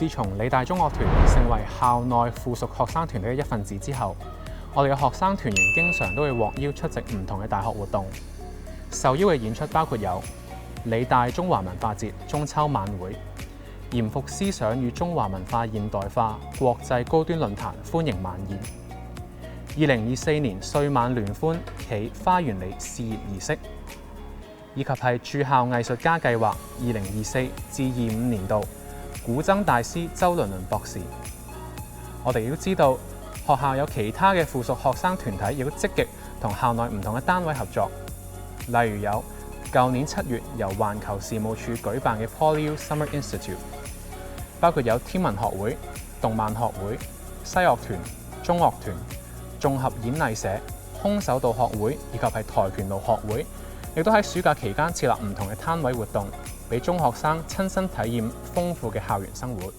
自從理大中樂團成為校內附屬學生團隊嘅一份子之後，我哋嘅學生團員經常都會獲邀出席唔同嘅大學活動。受邀嘅演出包括有理大中華文化節中秋晚會、嚴復思想與中華文化現代化國際高端論壇歡迎晚宴、2024年歲晚聯歡暨花園里試業儀式，以及係駐校藝術家計劃2024至25年度古箏大師周倫倫博士。我哋亦都知道，學校有其他嘅附屬學生團體亦都積極同校內唔同嘅單位合作，例如有舊年7月由環球事務處舉辦嘅 PolyU Summer Institute， 包括有天文學會、動漫學會、西樂團、中樂團、綜合演藝社、空手道學會以及係跆拳道學會，亦都喺暑假期間設立唔同嘅攤位活動，俾中學生親身體驗豐富嘅校園生活。